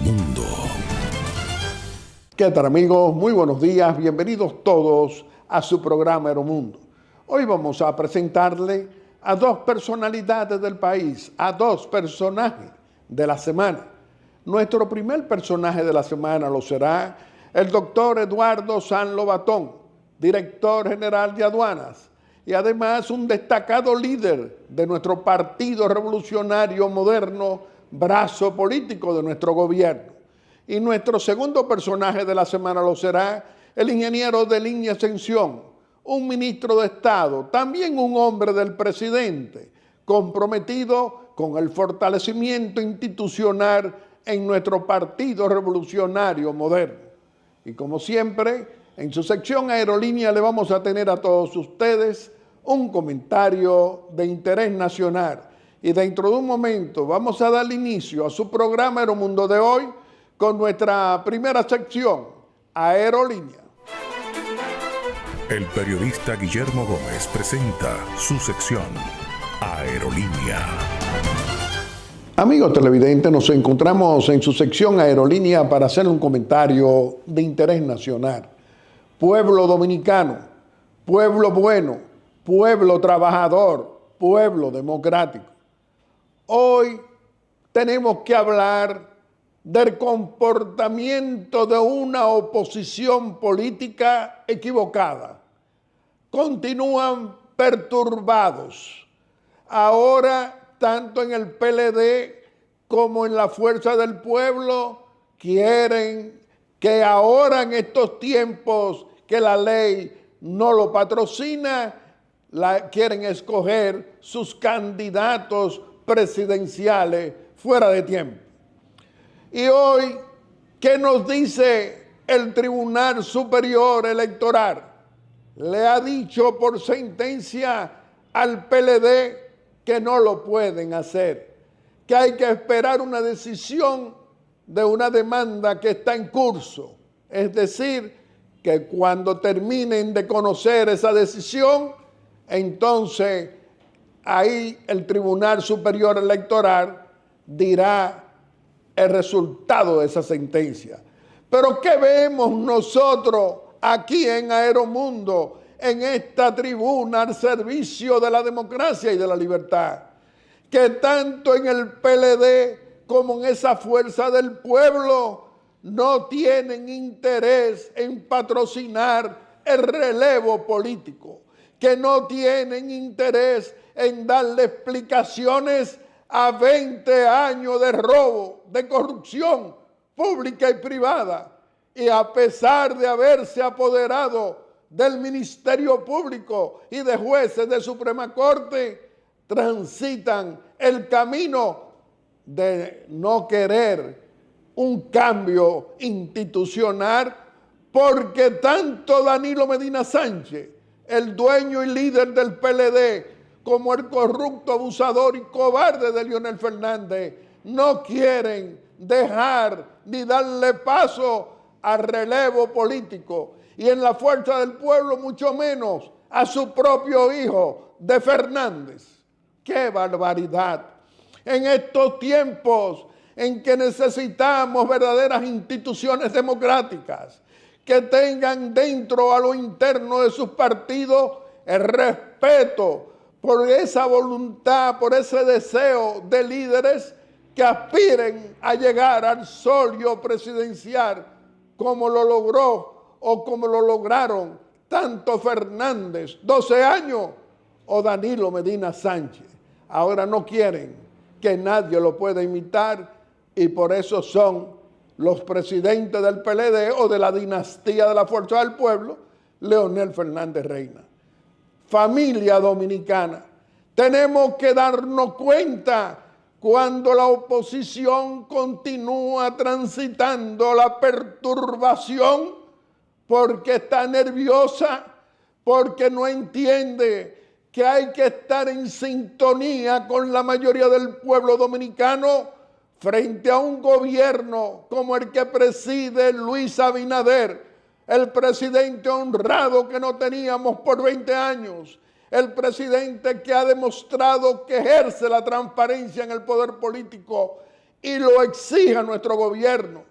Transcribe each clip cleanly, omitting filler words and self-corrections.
Aeromundo. ¿Qué tal, amigos? Muy buenos días, bienvenidos todos a su programa Aeromundo. Hoy vamos a presentarle a dos personalidades del país, a dos personajes de la semana. Nuestro primer personaje de la semana lo será el doctor Eduardo San Lobatón, director general de aduanas y además un destacado líder de nuestro Partido Revolucionario Moderno, brazo político de nuestro gobierno. Y nuestro segundo personaje de la semana lo será el ingeniero Deligne Ascensión, un ministro de Estado, también un hombre del presidente, comprometido con el fortalecimiento institucional en nuestro Partido Revolucionario Moderno. Y como siempre, en su sección Aerolínea le vamos a tener a todos ustedes un comentario de interés nacional. Y dentro de un momento vamos a dar inicio a su programa Aeromundo de hoy con nuestra primera sección, Aerolínea. El periodista Guillermo Gómez presenta su sección, Aerolínea. Amigos televidentes, nos encontramos en su sección Aerolínea para hacer un comentario de interés nacional. Pueblo dominicano, pueblo bueno, pueblo trabajador, pueblo democrático. Hoy tenemos que hablar del comportamiento de una oposición política equivocada. Continúan perturbados. Ahora, tanto en el PLD como en la Fuerza del Pueblo, quieren que ahora en estos tiempos que la ley no lo patrocina, quieren escoger sus candidatos presidenciales fuera de tiempo. Y hoy, ¿qué nos dice el Tribunal Superior Electoral? Le ha dicho por sentencia al PLD que no lo pueden hacer, que hay que esperar una decisión de una demanda que está en curso. Es decir, que cuando terminen de conocer esa decisión, entonces ahí el Tribunal Superior Electoral dirá el resultado de esa sentencia. Pero ¿qué vemos nosotros aquí en Aeromundo, en esta tribuna al servicio de la democracia y de la libertad? Que tanto en el PLD como en esa Fuerza del Pueblo no tienen interés en patrocinar el relevo político, que no tienen interés en darle explicaciones a 20 años de robo, de corrupción pública y privada, y a pesar de haberse apoderado del Ministerio Público y de jueces de Suprema Corte, transitan el camino de no querer un cambio institucional, porque tanto Danilo Medina Sánchez, el dueño y líder del PLD, como el corrupto, abusador y cobarde de Leonel Fernández, no quieren dejar ni darle paso al relevo político. Y en la Fuerza del Pueblo, mucho menos a su propio hijo de Fernández. ¡Qué barbaridad! En estos tiempos en que necesitamos verdaderas instituciones democráticas que tengan dentro a lo interno de sus partidos el respeto por esa voluntad, por ese deseo de líderes que aspiren a llegar al solio presidencial como lo logró o como lo lograron tanto Fernández, 12 años, o Danilo Medina Sánchez. Ahora no quieren que nadie lo pueda imitar y por eso son los presidentes del PLD o de la dinastía de la Fuerza del Pueblo, Leonel Fernández Reina. Familia dominicana, tenemos que darnos cuenta cuando la oposición continúa transitando la perturbación porque está nerviosa, porque no entiende que hay que estar en sintonía con la mayoría del pueblo dominicano frente a un gobierno como el que preside Luis Abinader, el presidente honrado que no teníamos por 20 años, el presidente que ha demostrado que ejerce la transparencia en el poder político y lo exija nuestro gobierno.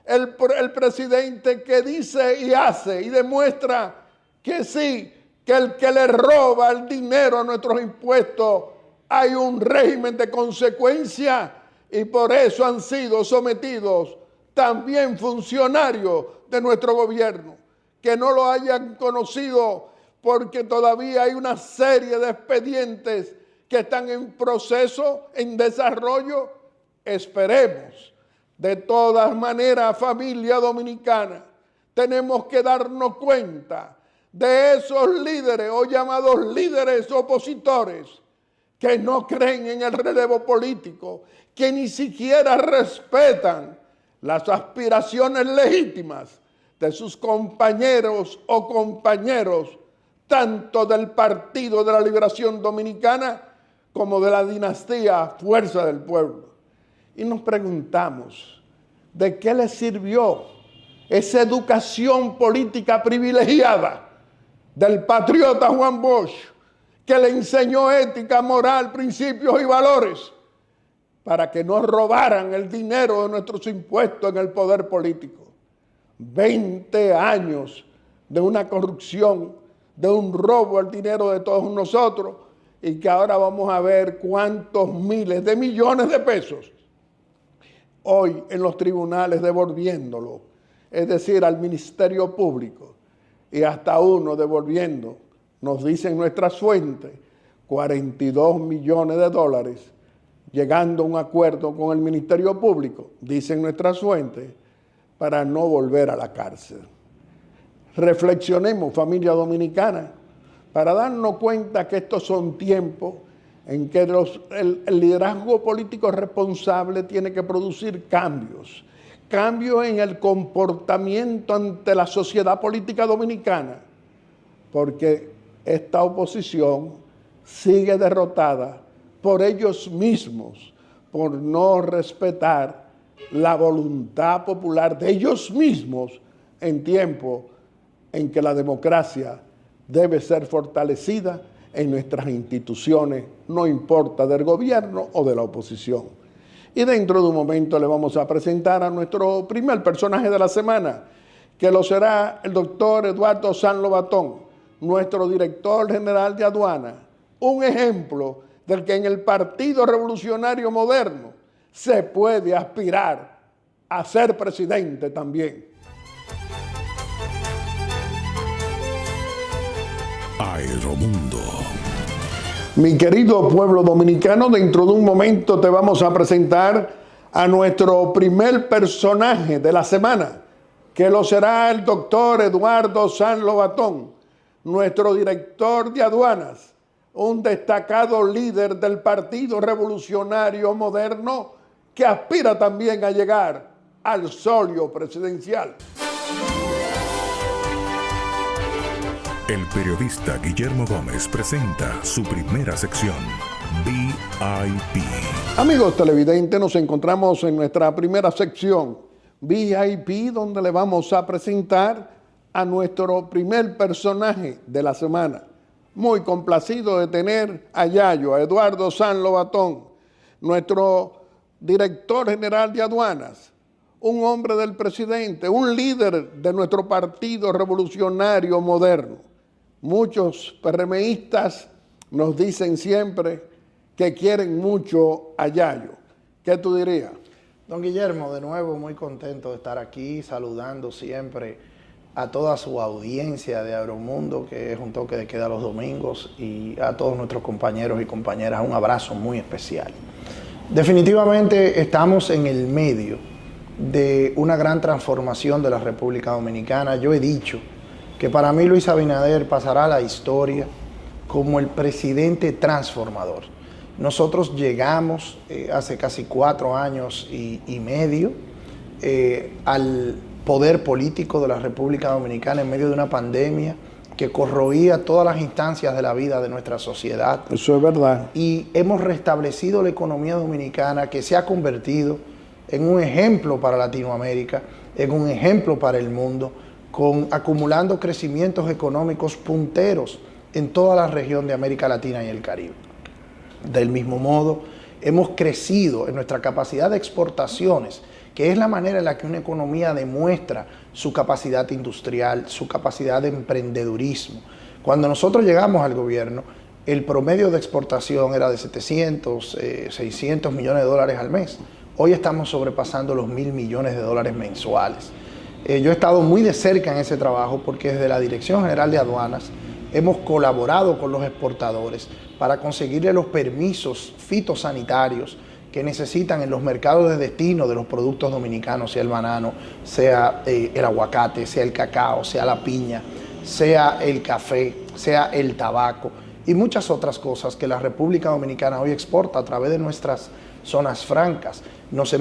El presidente que dice y hace y demuestra que sí, que el que le roba el dinero a nuestros impuestos, hay un régimen de consecuencia y por eso han sido sometidos también funcionarios de nuestro gobierno. Que no lo hayan conocido porque todavía hay una serie de expedientes que están en proceso, en desarrollo. Esperemos. De todas maneras, familia dominicana, tenemos que darnos cuenta de esos líderes o llamados líderes opositores que no creen en el relevo político, que ni siquiera respetan las aspiraciones legítimas de sus compañeros o compañeros, tanto del Partido de la Liberación Dominicana como de la dinastía Fuerza del Pueblo. Y nos preguntamos, ¿de qué les sirvió esa educación política privilegiada del patriota Juan Bosch, que le enseñó ética, moral, principios y valores, para que no robaran el dinero de nuestros impuestos en el poder político? 20 años de una corrupción, de un robo al dinero de todos nosotros, y que ahora vamos a ver cuántos miles de millones de pesos hoy en los tribunales devolviéndolo, es decir, al Ministerio Público, y hasta uno devolviendo, nos dicen nuestras fuentes, 42 millones de dólares, llegando a un acuerdo con el Ministerio Público, dicen nuestras fuentes, para no volver a la cárcel. Reflexionemos, familia dominicana, para darnos cuenta que estos son tiempos en que el liderazgo político responsable tiene que producir cambios en el comportamiento ante la sociedad política dominicana, porque esta oposición sigue derrotada por ellos mismos, por no respetar la voluntad popular de ellos mismos en tiempo en que la democracia debe ser fortalecida en nuestras instituciones, no importa del gobierno o de la oposición. Y dentro de un momento le vamos a presentar a nuestro primer personaje de la semana, que lo será el doctor Eduardo San Lobatón, nuestro director general de aduana, un ejemplo del que en el Partido Revolucionario Moderno se puede aspirar a ser presidente también. Aeromundo. Mi querido pueblo dominicano, dentro de un momento te vamos a presentar a nuestro primer personaje de la semana, que lo será el doctor Eduardo San Lobatón, nuestro director de aduanas, un destacado líder del Partido Revolucionario Moderno que aspira también a llegar al solio presidencial. El periodista Guillermo Gómez presenta su primera sección, VIP. Amigos televidentes, nos encontramos en nuestra primera sección, VIP, donde le vamos a presentar a nuestro primer personaje de la semana. Muy complacido de tener a Yayo, a Eduardo San Lobatón, nuestro director general de aduanas, un hombre del presidente, un líder de nuestro Partido Revolucionario Moderno. Muchos PRMistas nos dicen siempre que quieren mucho a Yayo. ¿Qué tú dirías? Don Guillermo, de nuevo muy contento de estar aquí, saludando siempre a toda su audiencia de Aeromundo, que es un toque de queda los domingos, y a todos nuestros compañeros y compañeras, un abrazo muy especial. Definitivamente estamos en el medio de una gran transformación de la República Dominicana. Yo he dicho que para mí Luis Abinader pasará a la historia como el presidente transformador. Nosotros llegamos hace casi 4 años y medio al poder político de la República Dominicana en medio de una pandemia que corroía todas las instancias de la vida de nuestra sociedad. Eso es verdad. Y hemos restablecido la economía dominicana, que se ha convertido en un ejemplo para Latinoamérica, en un ejemplo para el mundo, acumulando crecimientos económicos punteros en toda la región de América Latina y el Caribe. Del mismo modo, hemos crecido en nuestra capacidad de exportaciones, que es la manera en la que una economía demuestra su capacidad industrial, su capacidad de emprendedurismo. Cuando nosotros llegamos al gobierno, el promedio de exportación era de 700, 600 millones de dólares al mes. Hoy estamos sobrepasando los 1.000 millones de dólares mensuales. Yo he estado muy de cerca en ese trabajo porque desde la Dirección General de Aduanas hemos colaborado con los exportadores para conseguirle los permisos fitosanitarios que necesitan en los mercados de destino de los productos dominicanos, sea el banano, sea el aguacate, sea el cacao, sea la piña, sea el café, sea el tabaco y muchas otras cosas que la República Dominicana hoy exporta a través de nuestras zonas francas. Nos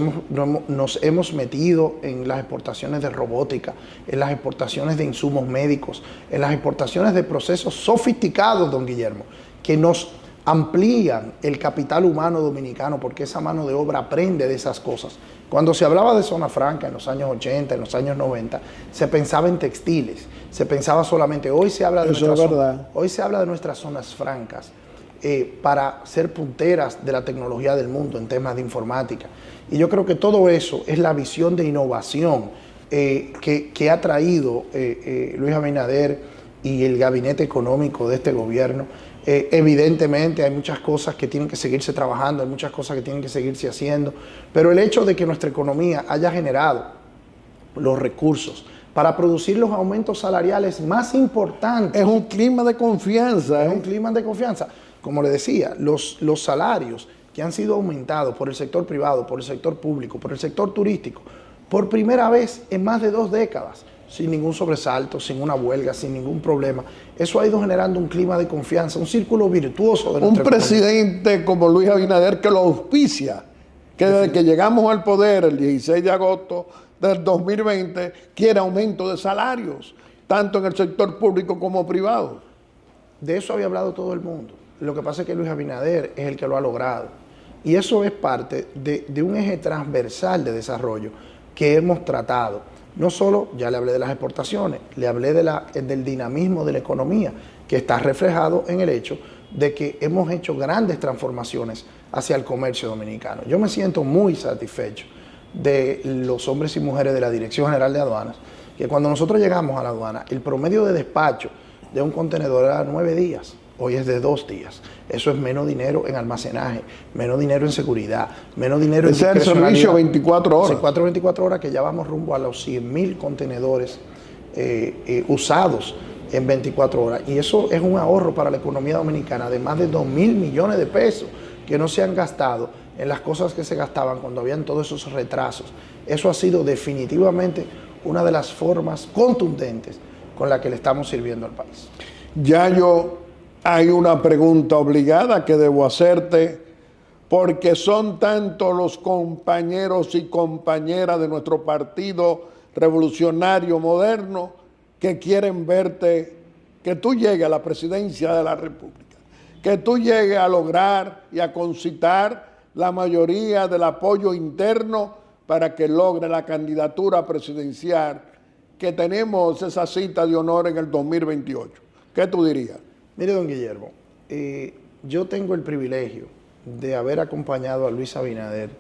hemos metido en las exportaciones de robótica, en las exportaciones de insumos médicos, en las exportaciones de procesos sofisticados, don Guillermo, que nos amplían el capital humano dominicano porque esa mano de obra aprende de esas cosas. Cuando se hablaba de zona franca en los años 80, en los años 90, se pensaba en textiles, se pensaba solamente, hoy se habla de nuestras zonas francas para ser punteras de la tecnología del mundo en temas de informática. Y yo creo que todo eso es la visión de innovación que ha traído Luis Abinader y el gabinete económico de este gobierno. Evidentemente hay muchas cosas que tienen que seguirse trabajando, hay muchas cosas que tienen que seguirse haciendo, pero el hecho de que nuestra economía haya generado los recursos para producir los aumentos salariales más importantes. Es un clima de confianza. Es un clima de confianza. Como le decía, los salarios que han sido aumentados por el sector privado, por el sector público, por el sector turístico, por primera vez en más de 2 décadas, sin ningún sobresalto, sin una huelga, sin ningún problema. Eso ha ido generando un clima de confianza, un círculo virtuoso de nuestra economía. Presidente como Luis Abinader que lo auspicia, que desde que llegamos al poder el 16 de agosto del 2020 quiere aumento de salarios, tanto en el sector público como privado. De eso había hablado todo el mundo. Lo que pasa es que Luis Abinader es el que lo ha logrado. Y eso es parte de un eje transversal de desarrollo que hemos tratado. No solo, ya le hablé de las exportaciones, le hablé del dinamismo de la economía, que está reflejado en el hecho de que hemos hecho grandes transformaciones hacia el comercio dominicano. Yo me siento muy satisfecho de los hombres y mujeres de la Dirección General de Aduanas, que cuando nosotros llegamos a la aduana, el promedio de despacho de un contenedor era 9 días. Hoy es de 2 días. Eso es menos dinero en almacenaje, menos dinero en seguridad, menos dinero en discrecionalidad. Ese es el servicio 24 horas. 24 horas que ya vamos rumbo a los 100.000 contenedores usados en 24 horas. Y eso es un ahorro para la economía dominicana de más de 2.000 millones de pesos que no se han gastado en las cosas que se gastaban cuando habían todos esos retrasos. Eso ha sido definitivamente una de las formas contundentes con la que le estamos sirviendo al país. Hay una pregunta obligada que debo hacerte, porque son tantos los compañeros y compañeras de nuestro Partido Revolucionario Moderno que quieren verte, que tú llegues a la presidencia de la República, que tú llegues a lograr y a concitar la mayoría del apoyo interno para que logre la candidatura presidencial, que tenemos esa cita de honor en el 2028. ¿Qué tú dirías? Mire, don Guillermo, yo tengo el privilegio de haber acompañado a Luis Abinader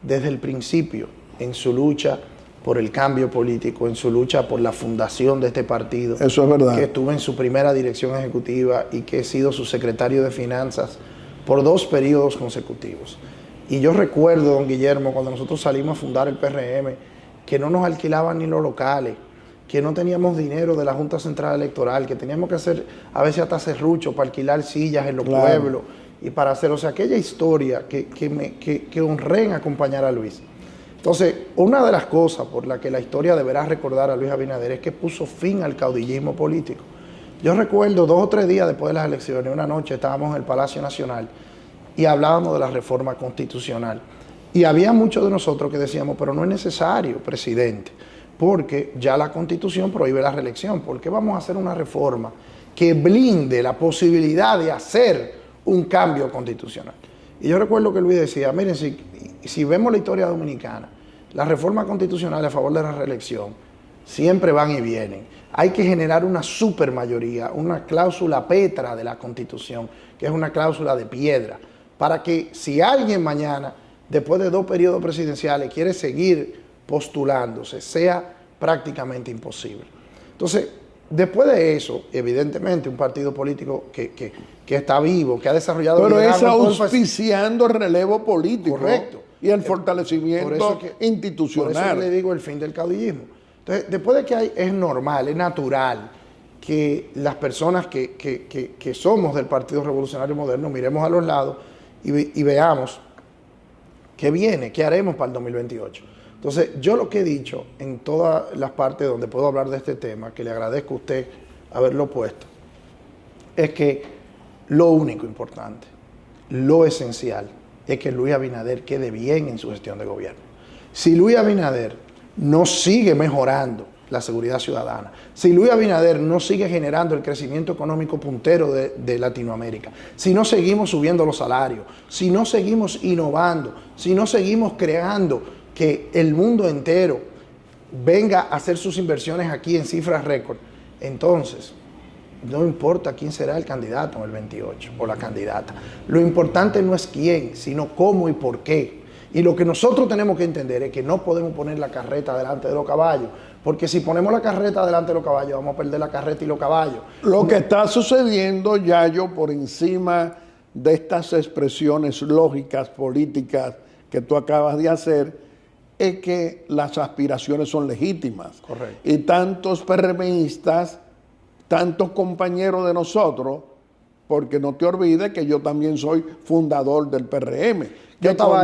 desde el principio en su lucha por el cambio político, en su lucha por la fundación de este partido. Eso es verdad. Que estuve en su primera dirección ejecutiva y que he sido su secretario de Finanzas por 2 periodos consecutivos. Y yo recuerdo, don Guillermo, cuando nosotros salimos a fundar el PRM, que no nos alquilaban ni los locales, que no teníamos dinero de la Junta Central Electoral, que teníamos que hacer a veces hasta serrucho para alquilar sillas en los pueblos y para hacer, o sea, aquella historia que honré en acompañar a Luis. Entonces, una de las cosas por la que la historia deberá recordar a Luis Abinader es que puso fin al caudillismo político. Yo recuerdo 2 o 3 días después de las elecciones, una noche estábamos en el Palacio Nacional y hablábamos de la reforma constitucional. Y había muchos de nosotros que decíamos, pero no es necesario, presidente, porque ya la Constitución prohíbe la reelección. ¿Por qué vamos a hacer una reforma que blinde la posibilidad de hacer un cambio constitucional? Y yo recuerdo que Luis decía, miren, si vemos la historia dominicana, las reformas constitucionales a favor de la reelección siempre van y vienen. Hay que generar una supermayoría, una cláusula petra de la Constitución, que es una cláusula de piedra, para que si alguien mañana, después de 2 periodos presidenciales, quiere seguir postulándose, sea prácticamente imposible. Entonces, después de eso, evidentemente, un partido político que está vivo, que ha desarrollado... Pero es auspiciando el relevo político. Correcto. Y el fortalecimiento institucional. Por eso le digo el fin del caudillismo. Entonces, después de que es normal, es natural que las personas que somos del Partido Revolucionario Moderno miremos a los lados y veamos qué viene, qué haremos para el 2028. Entonces, yo lo que he dicho en todas las partes donde puedo hablar de este tema, que le agradezco a usted haberlo puesto, es que lo único importante, lo esencial, es que Luis Abinader quede bien en su gestión de gobierno. Si Luis Abinader no sigue mejorando la seguridad ciudadana, si Luis Abinader no sigue generando el crecimiento económico puntero de Latinoamérica, si no seguimos subiendo los salarios, si no seguimos innovando, si no seguimos creando que el mundo entero venga a hacer sus inversiones aquí en cifras récord, entonces no importa quién será el candidato en el 28 o la candidata. Lo importante no es quién, sino cómo y por qué. Y lo que nosotros tenemos que entender es que no podemos poner la carreta delante de los caballos, porque si ponemos la carreta delante de los caballos, vamos a perder la carreta y los caballos. Lo que está sucediendo, Yayo, por encima de estas expresiones lógicas, políticas que tú acabas de hacer, es que las aspiraciones son legítimas. Correcto. Y tantos PRMistas, tantos compañeros de nosotros, porque no te olvides que yo también soy fundador del PRM. Yo estaba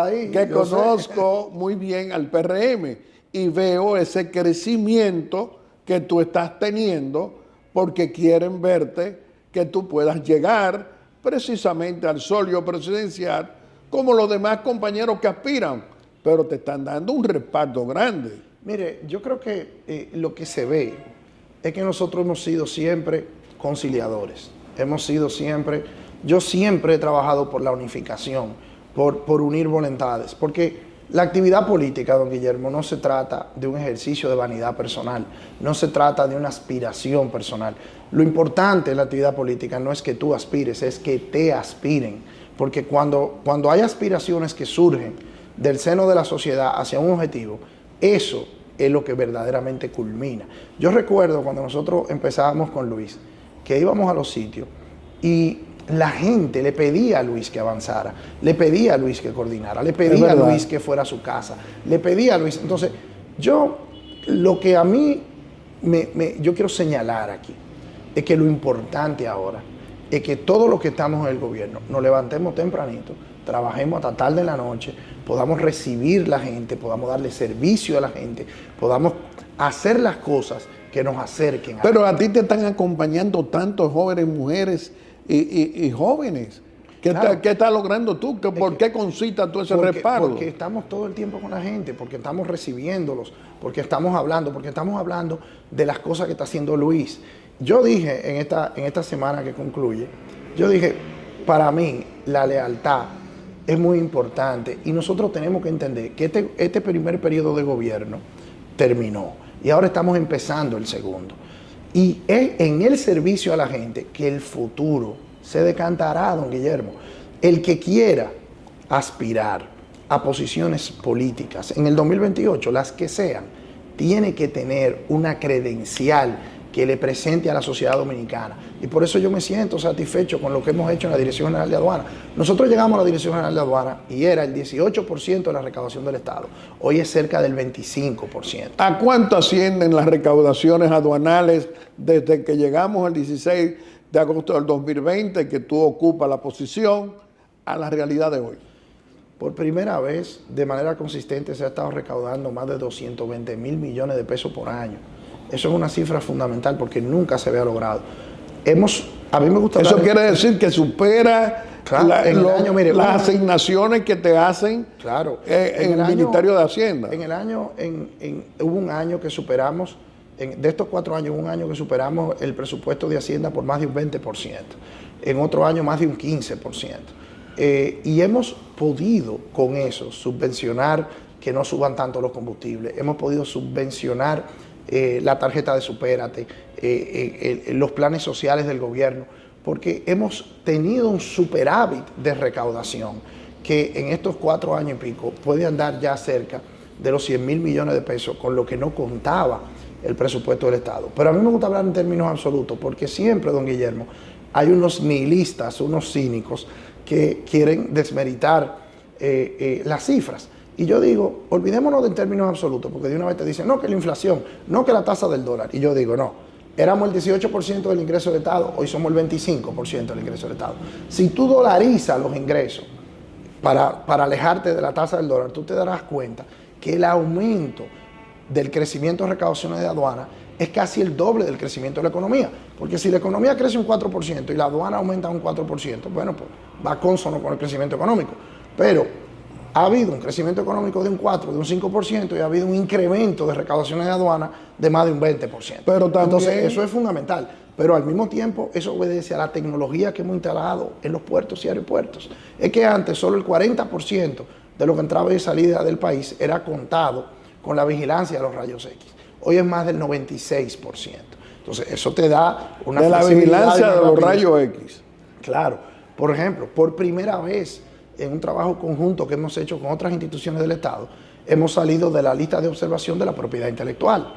ahí. Que conozco muy bien al PRM y veo ese crecimiento que tú estás teniendo porque quieren verte que tú puedas llegar precisamente al solio presidencial como los demás compañeros que aspiran, pero te están dando un respaldo grande. Mire, yo creo que lo que se ve es que nosotros hemos sido siempre conciliadores. Yo siempre he trabajado por la unificación, por unir voluntades, porque la actividad política, don Guillermo, no se trata de un ejercicio de vanidad personal, no se trata de una aspiración personal. Lo importante en la actividad política no es que tú aspires, es que te aspiren, porque cuando hay aspiraciones que surgen del seno de la sociedad hacia un objetivo, eso es lo que verdaderamente culmina. Yo recuerdo cuando nosotros empezábamos con Luis, que íbamos a los sitios y la gente le pedía a Luis que avanzara, le pedía a Luis que coordinara, le pedía a Luis que fuera a su casa, le pedía a Luis. Entonces, lo que a mí yo quiero señalar aquí es que lo importante ahora es que todos los que estamos en el gobierno nos levantemos tempranito, trabajemos hasta tarde en la noche, podamos recibir la gente, podamos darle servicio a la gente, podamos hacer las cosas que nos acerquen. Pero a ti te están acompañando tantos jóvenes, mujeres y jóvenes. Claro. ¿Qué estás logrando tú? ¿Por qué concitas tú ese respaldo? Porque estamos todo el tiempo con la gente, porque estamos recibiéndolos, porque estamos hablando de las cosas que está haciendo Luis. Yo dije en esta semana que concluye, yo dije, para mí la lealtad es muy importante y nosotros tenemos que entender que este primer periodo de gobierno terminó y ahora estamos empezando el segundo. Y es en el servicio a la gente que el futuro se decantará, don Guillermo. El que quiera aspirar a posiciones políticas en el 2028, las que sean, tiene que tener una credencial que le presente a la sociedad dominicana. Y por eso yo me siento satisfecho con lo que hemos hecho en la Dirección General de Aduana. Nosotros llegamos a la Dirección General de Aduana y era el 18% de la recaudación del Estado. Hoy es cerca del 25%. ¿A cuánto ascienden las recaudaciones aduanales desde que llegamos el 16 de agosto del 2020, que tú ocupas la posición, a la realidad de hoy? Por primera vez, de manera consistente, se ha estado recaudando más de 220,000 millones de pesos por año. Eso es una cifra fundamental porque nunca se había logrado. A mí me gusta... Eso quiere decir que supera las asignaciones que te hacen en el Ministerio de Hacienda. Hubo un año que superamos, de estos 4 años, hubo un año que superamos el presupuesto de Hacienda por más de un 20%. En otro año más de un 15%. Y hemos podido con eso subvencionar que no suban tanto los combustibles. Hemos podido subvencionar la tarjeta de Supérate, los planes sociales del gobierno, porque hemos tenido un superávit de recaudación que en estos 4 años y pico puede andar ya cerca de los 100.000 millones de pesos, con lo que no contaba el presupuesto del Estado. Pero a mí me gusta hablar en términos absolutos, porque siempre, don Guillermo, hay unos nihilistas, unos cínicos que quieren desmeritar las cifras. Y yo digo, olvidémonos de en términos absolutos, porque de una vez te dicen, no, que la inflación, no, que la tasa del dólar. Y yo digo, no, éramos el 18% del ingreso del Estado, hoy somos el 25% del ingreso del Estado. Si tú dolarizas los ingresos para alejarte de la tasa del dólar, tú te darás cuenta que el aumento del crecimiento de recaudaciones de aduana es casi el doble del crecimiento de la economía. Porque si la economía crece un 4% y la aduana aumenta un 4%, bueno, pues va consono con el crecimiento económico. Pero ha habido un crecimiento económico de un 4%, de un 5% y ha habido un incremento de recaudaciones de aduana de más de un 20%. Pero también, entonces, eso es fundamental. Pero al mismo tiempo, eso obedece a la tecnología que hemos instalado en los puertos y aeropuertos. Es que antes solo el 40% de lo que entraba y salía del país era contado con la vigilancia de los rayos X. Hoy es más del 96%. Entonces, eso te da una de la vigilancia de los rayos X. Claro. Por ejemplo, por primera vez en un trabajo conjunto que hemos hecho con otras instituciones del Estado, hemos salido de la lista de observación de la propiedad intelectual.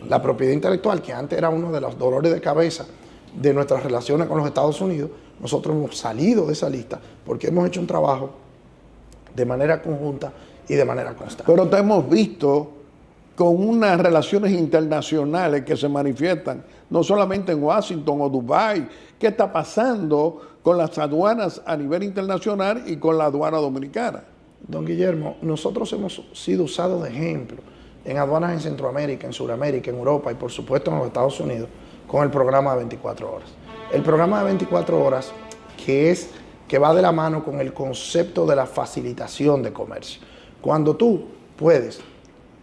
La propiedad intelectual, que antes era uno de los dolores de cabeza de nuestras relaciones con los Estados Unidos, nosotros hemos salido de esa lista porque hemos hecho un trabajo de manera conjunta y de manera constante. Pero te hemos visto con unas relaciones internacionales que se manifiestan, no solamente en Washington o Dubái. ¿Qué está pasando con las aduanas a nivel internacional y con la aduana dominicana? Don Guillermo, nosotros hemos sido usados de ejemplo en aduanas en Centroamérica, en Sudamérica, en Europa y por supuesto en los Estados Unidos con el programa de 24 horas. El programa de 24 horas que va de la mano con el concepto de la facilitación de comercio. Cuando tú puedes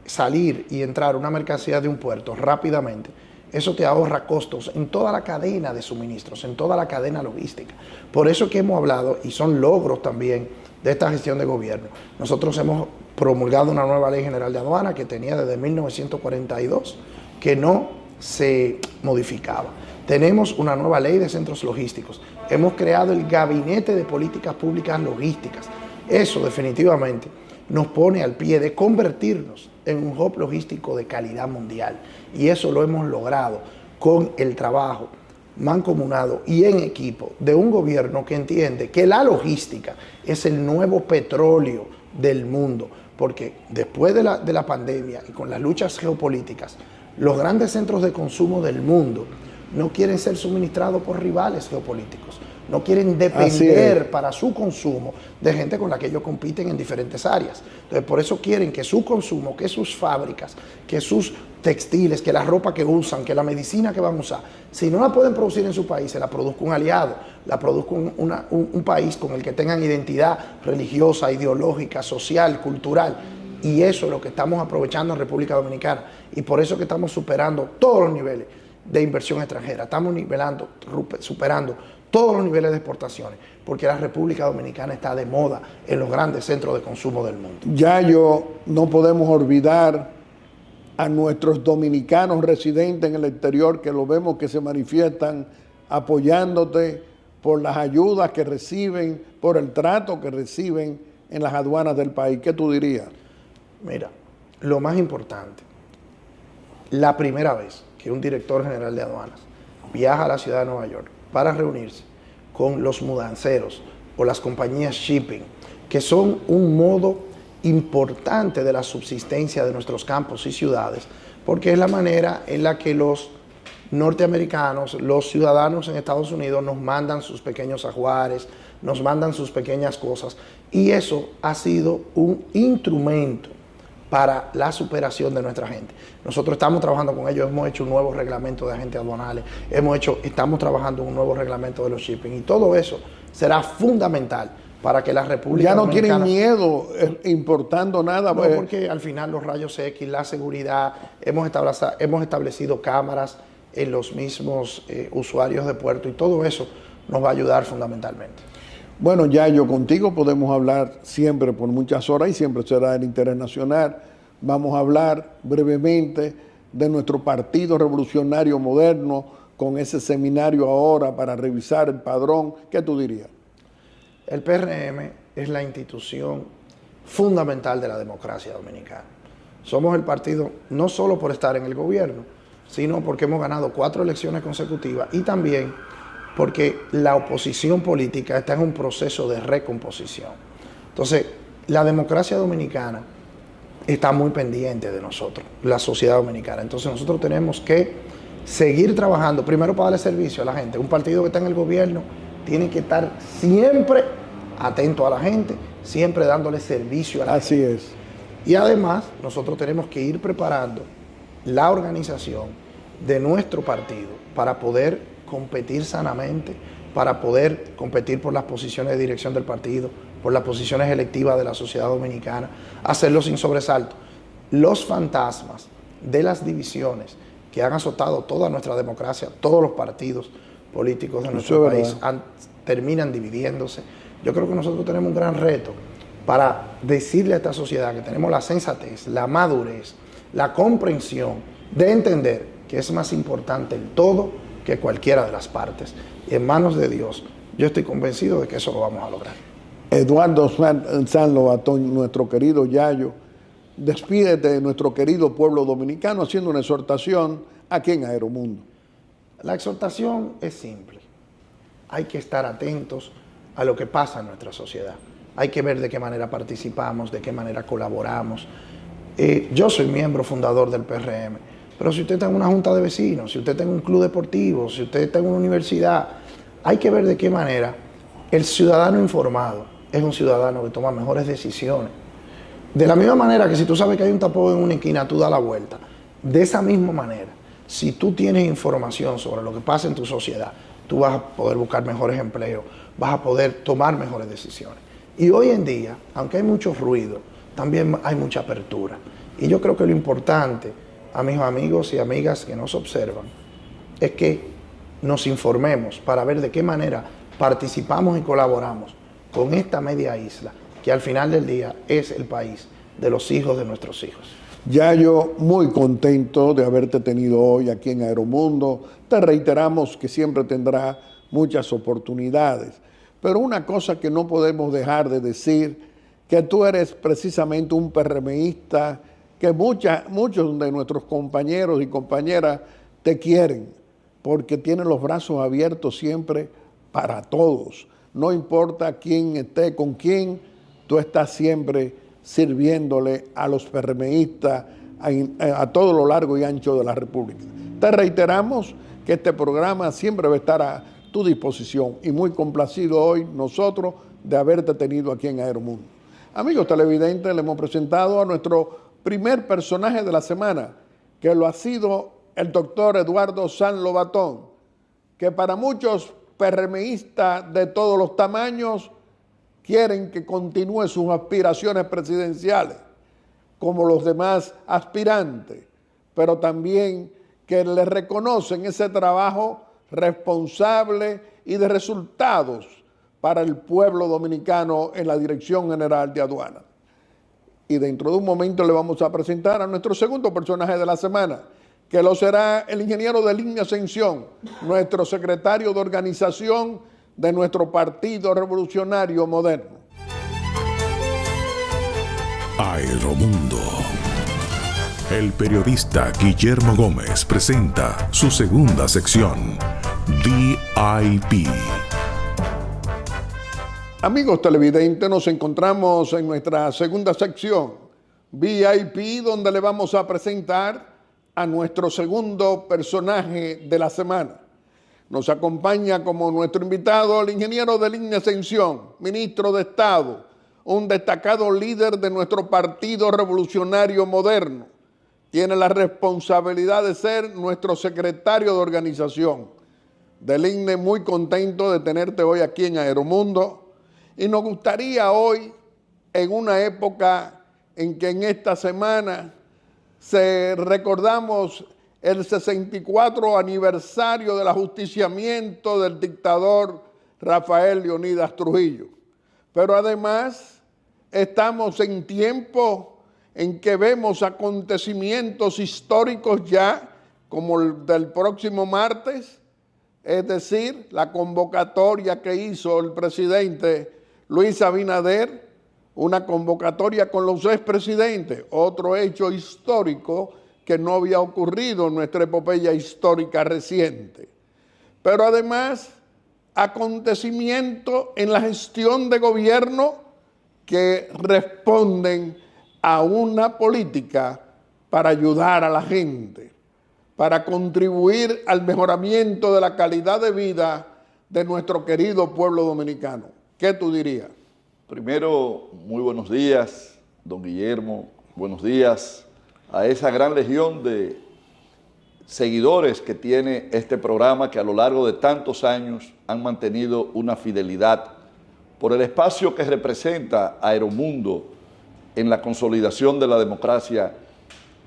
salir y entrar una mercancía de un puerto rápidamente, eso te ahorra costos en toda la cadena de suministros, en toda la cadena logística. Por eso que hemos hablado, y son logros también de esta gestión de gobierno, nosotros hemos promulgado una nueva ley general de aduana que tenía desde 1942, que no se modificaba. Tenemos una nueva ley de centros logísticos. Hemos creado el Gabinete de Políticas Públicas Logísticas. Eso definitivamente nos pone al pie de convertirnos en un hub logístico de calidad mundial. Y eso lo hemos logrado con el trabajo mancomunado y en equipo de un gobierno que entiende que la logística es el nuevo petróleo del mundo. Porque después de la pandemia y con las luchas geopolíticas, los grandes centros de consumo del mundo no quieren ser suministrados por rivales geopolíticos. No quieren depender para su consumo de gente con la que ellos compiten en diferentes áreas. Entonces, por eso quieren que su consumo, que sus fábricas, que sus textiles, que la ropa que usan, que la medicina que van a usar, si no la pueden producir en su país, se la produzca un aliado, la produzca un país con el que tengan identidad religiosa, ideológica, social, cultural. Y eso es lo que estamos aprovechando en República Dominicana. Y por eso que estamos superando todos los niveles de inversión extranjera. Estamos superando todos los niveles de exportaciones, porque la República Dominicana está de moda en los grandes centros de consumo del mundo. No podemos olvidar a nuestros dominicanos residentes en el exterior, que lo vemos que se manifiestan apoyándote por las ayudas que reciben, por el trato que reciben en las aduanas del país. ¿Qué tú dirías? Mira, lo más importante, la primera vez que un director general de aduanas viaja a la ciudad de Nueva York para reunirse con los mudanceros o las compañías shipping, que son un modo importante de la subsistencia de nuestros campos y ciudades, porque es la manera en la que los norteamericanos, los ciudadanos en Estados Unidos nos mandan sus pequeños ajuares, nos mandan sus pequeñas cosas, y eso ha sido un instrumento para la superación de nuestra gente. Nosotros estamos trabajando con ellos, hemos hecho un nuevo reglamento de agentes aduanales, estamos trabajando en un nuevo reglamento de los shipping, y todo eso será fundamental para que la República Dominicana... Ya no tienen miedo importando nada. No, porque al final los rayos X, la seguridad, hemos establecido cámaras en los mismos usuarios de puerto, y todo eso nos va a ayudar fundamentalmente. Bueno, Yayo, contigo podemos hablar siempre por muchas horas y siempre será el interés nacional. Vamos a hablar brevemente de nuestro Partido Revolucionario Moderno, con ese seminario ahora para revisar el padrón, ¿qué tú dirías? El PRM es la institución fundamental de la democracia dominicana. Somos el partido no solo por estar en el gobierno, sino porque hemos ganado 4 elecciones consecutivas y también porque la oposición política está en un proceso de recomposición. Entonces, la democracia dominicana está muy pendiente de nosotros, la sociedad dominicana. Entonces nosotros tenemos que seguir trabajando, primero para darle servicio a la gente. Un partido que está en el gobierno tiene que estar siempre atento a la gente, siempre dándole servicio a la gente. Así es. Y además, nosotros tenemos que ir preparando la organización de nuestro partido para poder competir sanamente, para poder competir por las posiciones de dirección del partido, por las posiciones electivas de la sociedad dominicana, hacerlo sin sobresalto. Los fantasmas de las divisiones que han azotado toda nuestra democracia, todos los partidos políticos de nuestro país terminan dividiéndose. Yo creo que nosotros tenemos un gran reto para decirle a esta sociedad que tenemos la sensatez, la madurez, la comprensión de entender que es más importante el todo que cualquiera de las partes. Y en manos de Dios, yo estoy convencido de que eso lo vamos a lograr. Eduardo Sanz Lobatón, nuestro querido Yayo, despídete de nuestro querido pueblo dominicano haciendo una exhortación aquí en Aeromundo. La exhortación es simple. Hay que estar atentos a lo que pasa en nuestra sociedad. Hay que ver de qué manera participamos, de qué manera colaboramos. Yo soy miembro fundador del PRM, pero si usted está en una junta de vecinos, si usted está en un club deportivo, si usted está en una universidad, hay que ver de qué manera el ciudadano informado es un ciudadano que toma mejores decisiones. De la misma manera que si tú sabes que hay un tapón en una esquina, tú das la vuelta. De esa misma manera, si tú tienes información sobre lo que pasa en tu sociedad, tú vas a poder buscar mejores empleos, vas a poder tomar mejores decisiones. Y hoy en día, aunque hay mucho ruido, también hay mucha apertura. Y yo creo que lo importante a mis amigos y amigas que nos observan es que nos informemos para ver de qué manera participamos y colaboramos con esta media isla, que al final del día es el país de los hijos de nuestros hijos. Yayo, muy contento de haberte tenido hoy aquí en Aeromundo. Te reiteramos que siempre tendrá muchas oportunidades. Pero una cosa que no podemos dejar de decir, que tú eres precisamente un PRMista, que muchos de nuestros compañeros y compañeras te quieren, porque tienes los brazos abiertos siempre para todos. No importa quién esté con quién, tú estás siempre sirviéndole a los PRMistas a todo lo largo y ancho de la República. Te reiteramos que este programa siempre va a estar a tu disposición y muy complacido hoy nosotros de haberte tenido aquí en Aeromundo. Amigos televidentes, le hemos presentado a nuestro primer personaje de la semana, que lo ha sido el doctor Eduardo Sanz Lobatón, que para muchos PRMistas de todos los tamaños quieren que continúe sus aspiraciones presidenciales, como los demás aspirantes, pero también que le reconocen ese trabajo responsable y de resultados para el pueblo dominicano en la Dirección General de Aduanas. Y dentro de un momento le vamos a presentar a nuestro segundo personaje de la semana, que lo será el ingeniero de Línea Ascensión, nuestro secretario de organización de nuestro Partido Revolucionario Moderno. Aeromundo. El periodista Guillermo Gómez presenta su segunda sección, VIP. Amigos televidentes, nos encontramos en nuestra segunda sección, VIP, donde le vamos a presentar a nuestro segundo personaje de la semana. Nos acompaña como nuestro invitado el ingeniero de Línea Ascensión, ministro de Estado, un destacado líder de nuestro Partido Revolucionario Moderno. Tiene la responsabilidad de ser nuestro secretario de organización. Del INE, muy contento de tenerte hoy aquí en Aeromundo. Y nos gustaría hoy, en una época en que en esta semana recordamos el 64 aniversario del ajusticiamiento del dictador Rafael Leónidas Trujillo. Pero además estamos en tiempo en que vemos acontecimientos históricos ya, como el del próximo martes, es decir, la convocatoria que hizo el presidente Luis Abinader, una convocatoria con los expresidentes, otro hecho histórico que no había ocurrido en nuestra epopeya histórica reciente. Pero además, acontecimientos en la gestión de gobierno que responden a una política para ayudar a la gente, para contribuir al mejoramiento de la calidad de vida de nuestro querido pueblo dominicano. ¿Qué tú dirías? Primero, muy buenos días, don Guillermo, buenos días a esa gran legión de seguidores que tiene este programa que a lo largo de tantos años han mantenido una fidelidad por el espacio que representa Aeromundo en la consolidación de la democracia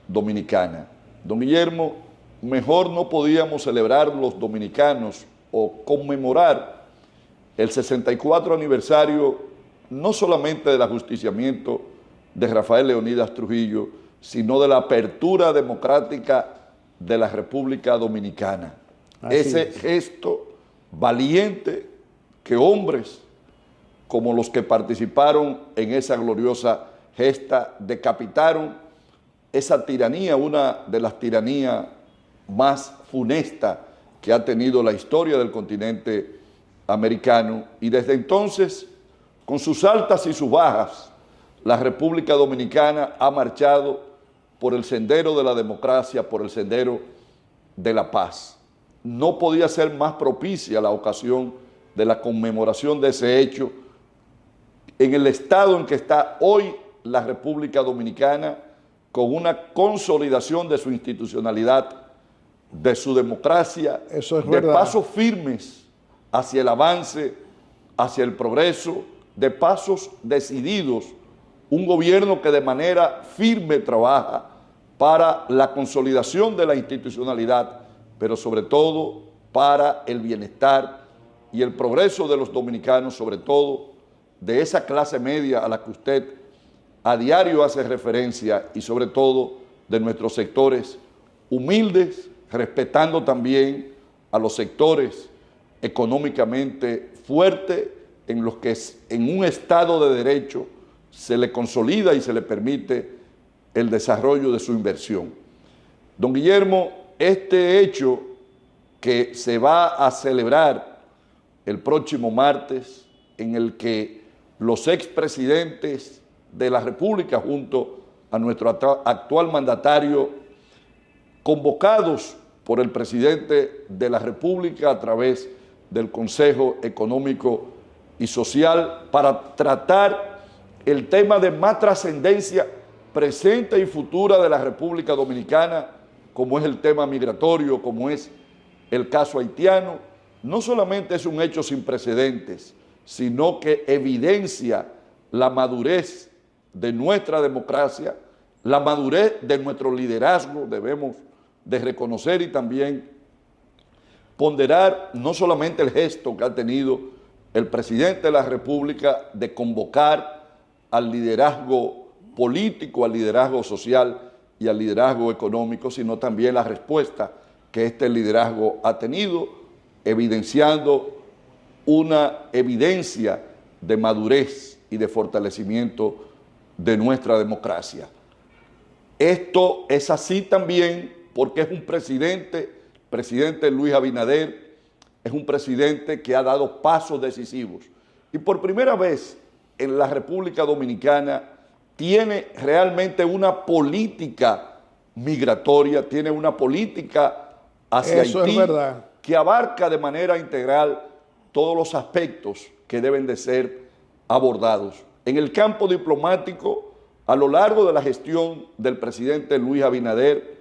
dominicana. Don Guillermo, mejor no podíamos celebrar los dominicanos o conmemorar el 64 aniversario no solamente del ajusticiamiento de Rafael Leonidas Trujillo, sino de la apertura democrática de la República Dominicana. Ese gesto valiente que hombres como los que participaron en esa gloriosa gesta decapitaron esa tiranía, una de las tiranías más funestas que ha tenido la historia del continente americano, y desde entonces, con sus altas y sus bajas, la República Dominicana ha marchado por el sendero de la democracia, por el sendero de la paz. No podía ser más propicia la ocasión de la conmemoración de ese hecho en el estado en que está hoy la República Dominicana, con una consolidación de su institucionalidad, de su democracia, de pasos firmes hacia el avance, hacia el progreso, de pasos decididos, un gobierno que de manera firme trabaja para la consolidación de la institucionalidad, pero sobre todo para el bienestar y el progreso de los dominicanos, sobre todo de esa clase media a la que usted a diario hace referencia, y sobre todo de nuestros sectores humildes, respetando también a los sectores económicamente fuertes, en los que en un Estado de Derecho se le consolida y se le permite el desarrollo de su inversión. Don Guillermo, este hecho que se va a celebrar el próximo martes, en el que los expresidentes de la República junto a nuestro actual mandatario, convocados por el presidente de la República a través del Consejo Económico y Social, para tratar el tema de más trascendencia presente y futura de la República Dominicana, como es el tema migratorio, como es el caso haitiano. No solamente es un hecho sin precedentes, sino que evidencia la madurez de nuestra democracia, la madurez de nuestro liderazgo. Debemos de reconocer y también ponderar no solamente el gesto que ha tenido el presidente de la República de convocar al liderazgo político, al liderazgo social y al liderazgo económico, sino también la respuesta que este liderazgo ha tenido, evidenciando una evidencia de madurez y de fortalecimiento de nuestra democracia. Esto es así también porque es un presidente Luis Abinader, es un presidente que ha dado pasos decisivos y por primera vez en la República Dominicana tiene realmente una política migratoria, tiene una política hacia Haití que abarca de manera integral todos los aspectos que deben de ser abordados. En el campo diplomático, a lo largo de la gestión del presidente Luis Abinader,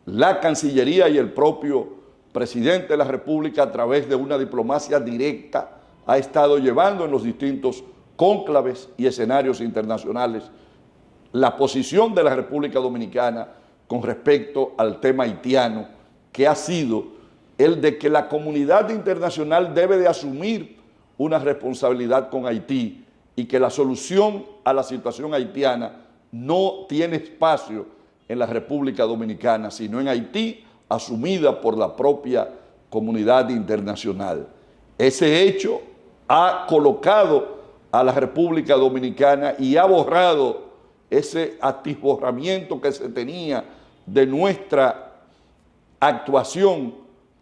la Cancillería y el propio presidente de la República, a través de una diplomacia directa, ha estado llevando en los distintos cónclaves y escenarios internacionales la posición de la República Dominicana con respecto al tema haitiano, que ha sido el de que la comunidad internacional debe de asumir una responsabilidad con Haití y que la solución a la situación haitiana no tiene espacio en la República Dominicana, sino en Haití, asumida por la propia comunidad internacional. Ese hecho ha colocado a la República Dominicana y ha borrado ese atiborramiento que se tenía de nuestra actuación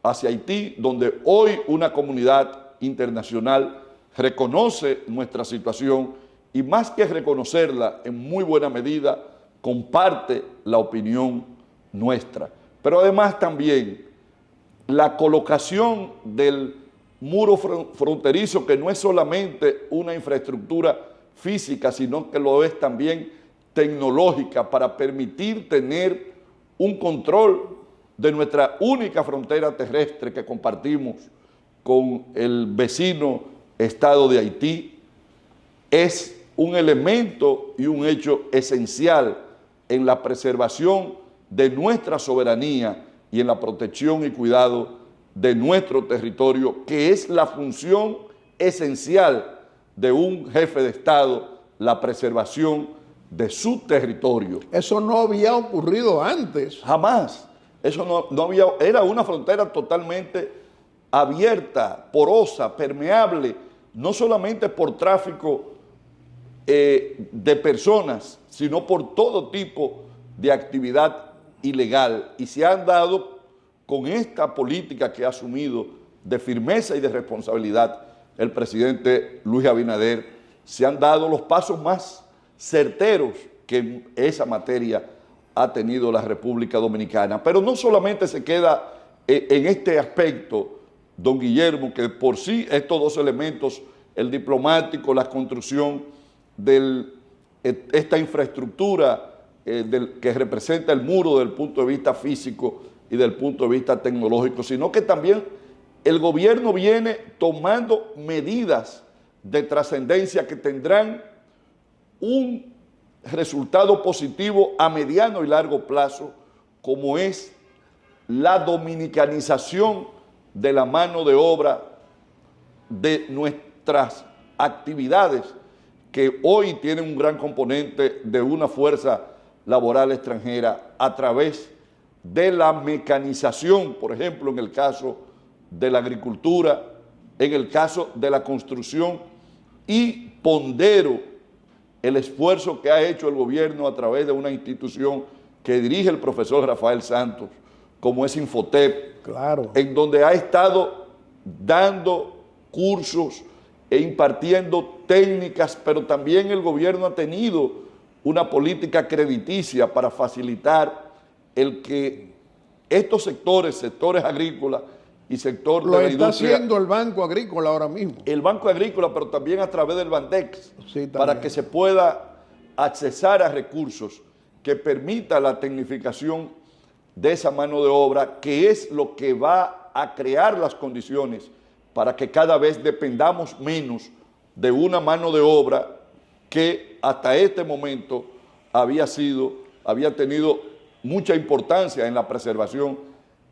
hacia Haití, donde hoy una comunidad internacional reconoce nuestra situación y más que reconocerla, en muy buena medida, comparte la opinión nuestra. Pero además también la colocación del muro fronterizo, que no es solamente una infraestructura física, sino que lo es también tecnológica, para permitir tener un control de nuestra única frontera terrestre que compartimos con el vecino estado de Haití, es un elemento y un hecho esencial en la preservación de nuestra soberanía y en la protección y cuidado de nuestro territorio, que es la función esencial de un jefe de Estado, la preservación de su territorio. Eso no había ocurrido antes. Jamás. Eso no había, era una frontera totalmente abierta, porosa, permeable, no solamente por tráfico de personas, sino por todo tipo de actividad ilegal. Y se han dado, con esta política que ha asumido de firmeza y de responsabilidad el presidente Luis Abinader, se han dado los pasos más certeros que en esa materia ha tenido la República Dominicana. Pero no solamente se queda en este aspecto, don Guillermo, que por sí estos dos elementos, el diplomático, la construcción de esta infraestructura que representa el muro desde el punto de vista físico y del punto de vista tecnológico, sino que también el gobierno viene tomando medidas de trascendencia que tendrán un resultado positivo a mediano y largo plazo, como es la dominicanización de la mano de obra de nuestras actividades, que hoy tienen un gran componente de una fuerza laboral extranjera a través de la mecanización, por ejemplo, en el caso de la agricultura, en el caso de la construcción, y pondero el esfuerzo que ha hecho el gobierno a través de una institución que dirige el profesor Rafael Santos, como es Infotep, claro, en donde ha estado dando cursos e impartiendo técnicas, pero también el gobierno ha tenido una política crediticia para facilitar el que estos sectores agrícolas y sector de la industria... Lo está haciendo el Banco Agrícola ahora mismo. El Banco Agrícola, pero también a través del Bandex, sí, para que se pueda accesar a recursos que permita la tecnificación de esa mano de obra, que es lo que va a crear las condiciones para que cada vez dependamos menos de una mano de obra que hasta este momento había tenido mucha importancia en la preservación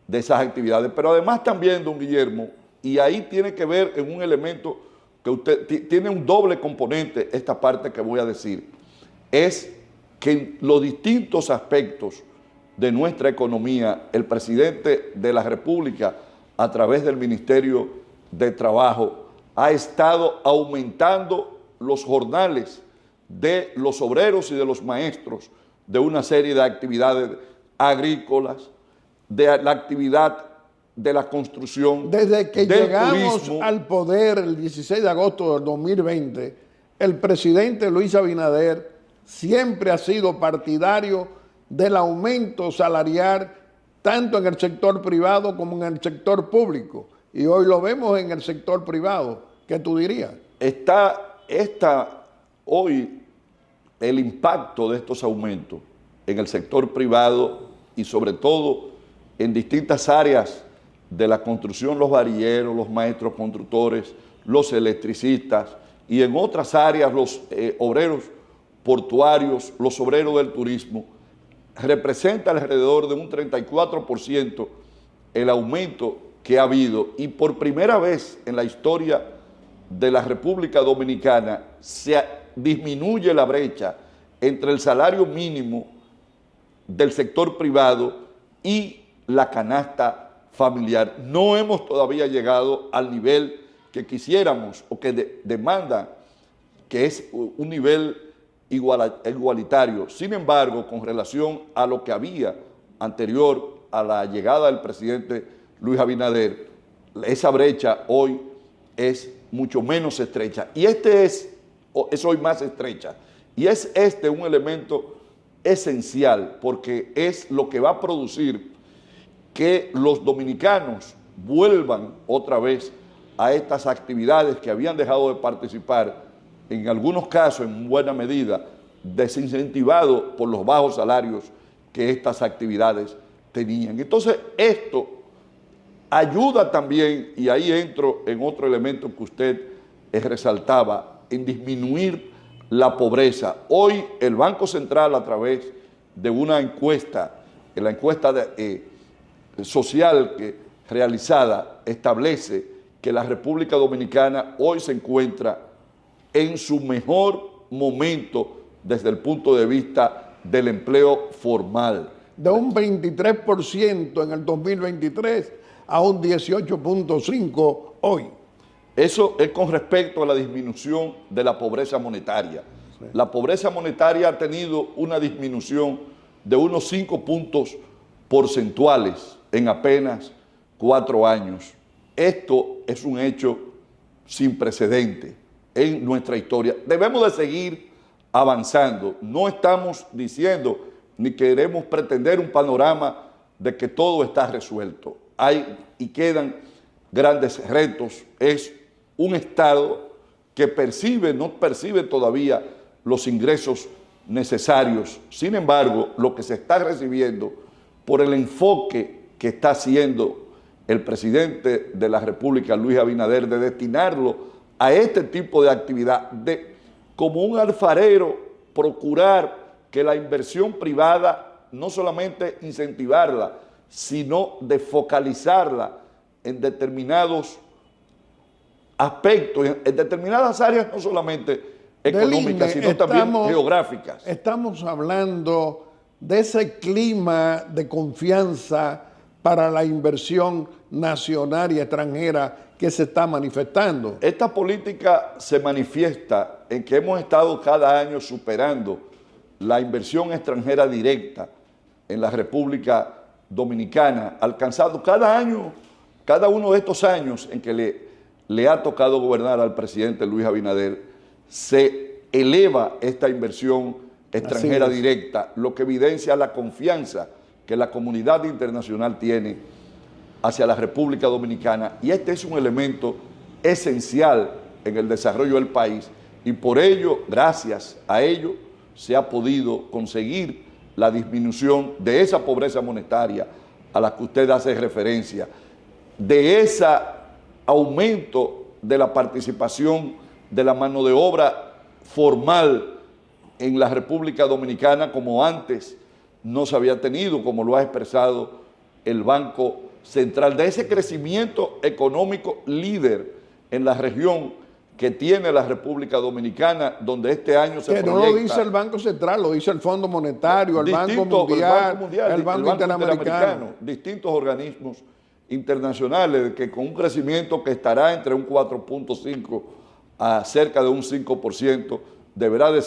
de esas actividades. Pero además también, don Guillermo, y ahí tiene que ver en un elemento que usted tiene un doble componente, esta parte que voy a decir, es que en los distintos aspectos de nuestra economía, el presidente de la República, a través del Ministerio de Trabajo, ha estado aumentando los jornales de los obreros y de los maestros de una serie de actividades agrícolas, de la actividad de la construcción, desde que llegamos turismo. Al poder el 16 de agosto del 2020, el presidente Luis Abinader siempre ha sido partidario del aumento salarial tanto en el sector privado como en el sector público. Y hoy lo vemos en el sector privado. ¿Qué tú dirías? Hoy el impacto de estos aumentos en el sector privado y sobre todo en distintas áreas de la construcción, los varilleros, los maestros constructores, los electricistas y en otras áreas los obreros portuarios, los obreros del turismo, representa alrededor de un 34% el aumento que ha habido, y por primera vez en la historia de la República Dominicana se disminuye la brecha entre el salario mínimo del sector privado y la canasta familiar. No hemos todavía llegado al nivel que quisiéramos o que demanda, que es un nivel igualitario. Sin embargo, con relación a lo que había anterior a la llegada del presidente Luis Abinader, esa brecha hoy es mucho menos estrecha. Y es hoy más estrecha. Y es un elemento esencial, porque es lo que va a producir que los dominicanos vuelvan otra vez a estas actividades que habían dejado de participar, en algunos casos, en buena medida, desincentivado por los bajos salarios que estas actividades tenían. Entonces, esto ayuda también, y ahí entro en otro elemento que usted resaltaba, en disminuir la pobreza. Hoy el Banco Central, a través de una encuesta, la encuesta social realizada, establece que la República Dominicana hoy se encuentra en su mejor momento desde el punto de vista del empleo formal. De un 23% en el 2023 a un 18.5% hoy. Eso es con respecto a la disminución de la pobreza monetaria. Sí. La pobreza monetaria ha tenido una disminución de unos 5 puntos porcentuales en apenas 4 años. Esto es un hecho sin precedente en nuestra historia. Debemos de seguir avanzando. No estamos diciendo ni queremos pretender un panorama de que todo está resuelto. Hay y quedan grandes retos. Es un Estado que no percibe todavía los ingresos necesarios. Sin embargo, lo que se está recibiendo por el enfoque que está haciendo el presidente de la República, Luis Abinader, de destinarlo a este tipo de actividad, de como un alfarero procurar que la inversión privada no solamente incentivarla, sino de focalizarla en determinados aspectos, en determinadas áreas, no solamente económicas, sino también geográficas. Estamos hablando de ese clima de confianza para la inversión nacional y extranjera que se está manifestando. Esta política se manifiesta en que hemos estado cada año superando la inversión extranjera directa en la República Dominicana, alcanzando cada año, cada uno de estos años en que le ha tocado gobernar al presidente Luis Abinader, se eleva esta inversión extranjera directa, lo que evidencia la confianza que la comunidad internacional tiene hacia la República Dominicana, y este es un elemento esencial en el desarrollo del país, y por ello, gracias a ello, se ha podido conseguir la disminución de esa pobreza monetaria a la que usted hace referencia, de ese aumento de la participación de la mano de obra formal en la República Dominicana como antes no se había tenido, como lo ha expresado el Banco Central, de ese crecimiento económico líder en la región que tiene la República Dominicana, donde este año se proyecta. Que no lo dice el Banco Central, lo dice el Fondo Monetario, el Banco Mundial, el Banco Interamericano. Distintos organismos internacionales que con un crecimiento que estará entre un 4.5 a cerca de un 5%, deberá de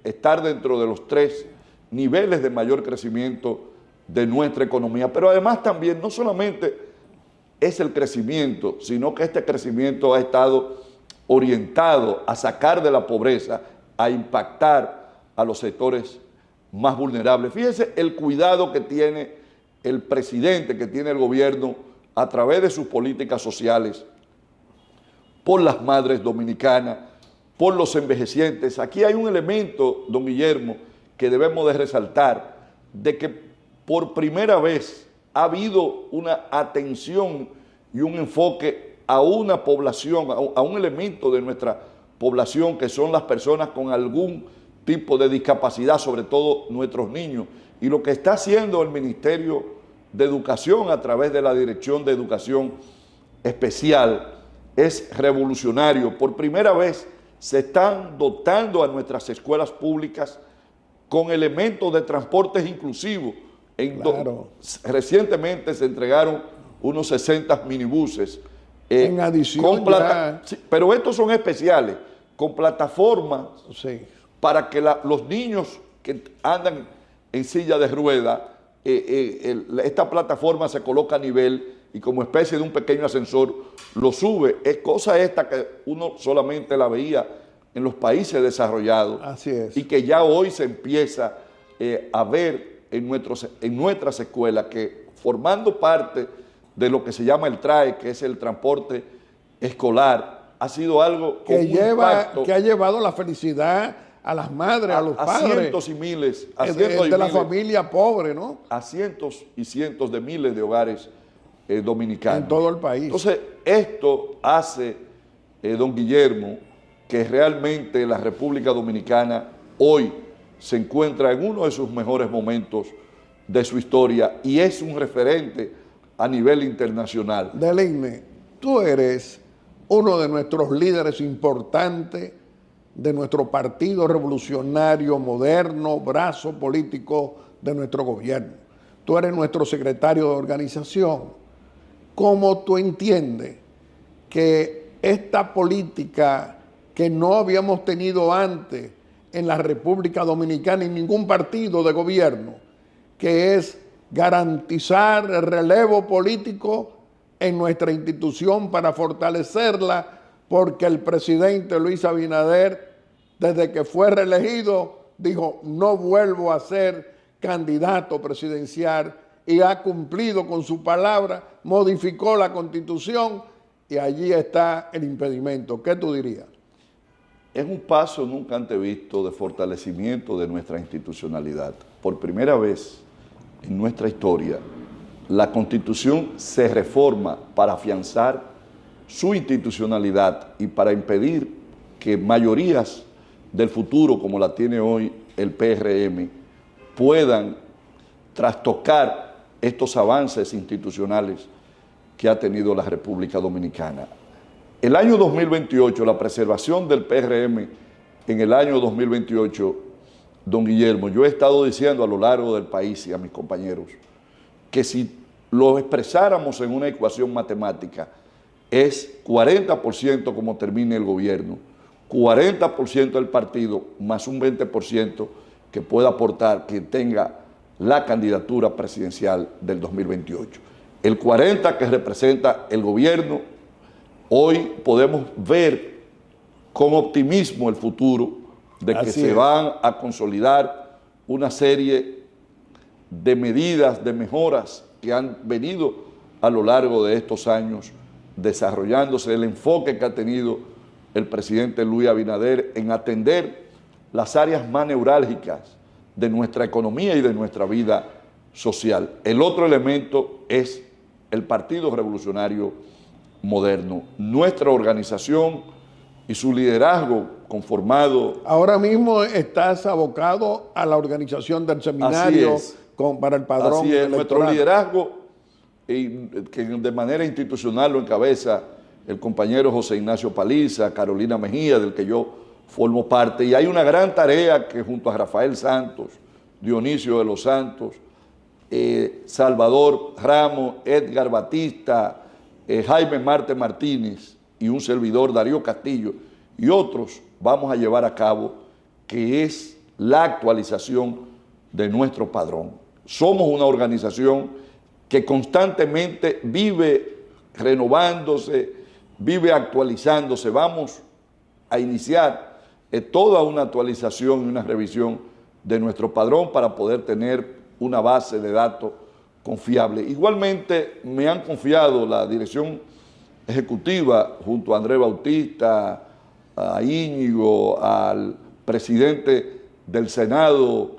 estar dentro de los 3 niveles de mayor crecimiento de nuestra economía. Pero además también no solamente es el crecimiento, sino que este crecimiento ha estado orientado a sacar de la pobreza, a impactar a los sectores más vulnerables. Fíjense el cuidado que tiene el presidente, que tiene el gobierno a través de sus políticas sociales por las madres dominicanas, por los envejecientes. Aquí hay un elemento, don Guillermo, que debemos de resaltar, de que por primera vez ha habido una atención y un enfoque a una población, a un elemento de nuestra población, que son las personas con algún tipo de discapacidad, sobre todo nuestros niños. Y lo que está haciendo el Ministerio de Educación a través de la Dirección de Educación Especial es revolucionario. Por primera vez se están dotando a nuestras escuelas públicas con elementos de transportes inclusivos. Recientemente se entregaron unos 60 minibuses. En adición Sí, pero estos son especiales, con plataformas Sí. para que los niños que andan en silla de rueda, esta plataforma se coloca a nivel y como especie de un pequeño ascensor lo sube. Es cosa esta que uno solamente la veía en los países desarrollados. Así es. Y que ya hoy se empieza a ver en nuestras escuelas, que formando parte de lo que se llama el TRAE, que es el transporte escolar, ha sido algo con un impacto que ha llevado la felicidad a las madres, a los padres. cientos y miles, de la familia pobre, ¿no? a cientos y cientos de miles de hogares dominicanos. En todo el país. Entonces, esto hace, don Guillermo, que realmente la República Dominicana hoy se encuentra en uno de sus mejores momentos de su historia y es un referente a nivel internacional. Deligne, tú eres uno de nuestros líderes importantes de nuestro Partido Revolucionario Moderno, brazo político de nuestro gobierno. Tú eres nuestro secretario de organización. ¿Cómo tú entiendes que esta política que no habíamos tenido antes en la República Dominicana en ningún partido de gobierno, que es garantizar el relevo político en nuestra institución para fortalecerla, porque el presidente Luis Abinader, desde que fue reelegido, dijo: no vuelvo a ser candidato presidencial, y ha cumplido con su palabra, modificó la Constitución y allí está el impedimento. ¿Qué tú dirías? Es un paso nunca antes visto de fortalecimiento de nuestra institucionalidad. Por primera vez en nuestra historia, la Constitución se reforma para afianzar su institucionalidad y para impedir que mayorías del futuro, como la tiene hoy el PRM, puedan trastocar estos avances institucionales que ha tenido la República Dominicana. El año 2028, la preservación del PRM en el año 2028, don Guillermo, yo he estado diciendo a lo largo del país y a mis compañeros que si lo expresáramos en una ecuación matemática, es 40% como termine el gobierno, 40% del partido, más un 20% que pueda aportar quien tenga la candidatura presidencial del 2028. El 40% que representa el gobierno, hoy podemos ver con optimismo el futuro de que se van a consolidar una serie de medidas, de mejoras que han venido a lo largo de estos años desarrollándose, el enfoque que ha tenido el presidente Luis Abinader en atender las áreas más neurálgicas de nuestra economía y de nuestra vida social. El otro elemento es el Partido Revolucionario Moderno, nuestra organización y su liderazgo conformado. Ahora mismo estás abocado a la organización del seminario para el padrón Así es, electoral. nuestro liderazgo, que de manera institucional lo encabeza el compañero José Ignacio Paliza, Carolina Mejía, del que yo formo parte, y hay una gran tarea que junto a Rafael Santos, Dionisio de los Santos, Salvador Ramos, Edgar Batista, Jaime Marte Martínez y un servidor, Darío Castillo, y otros vamos a llevar a cabo, que es la actualización de nuestro padrón. Somos una organización que constantemente vive renovándose, vive actualizándose. Vamos a iniciar toda una actualización y una revisión de nuestro padrón para poder tener una base de datos confiable. Igualmente me han confiado la dirección ejecutiva junto a Andrés Bautista, a Íñigo, al presidente del Senado,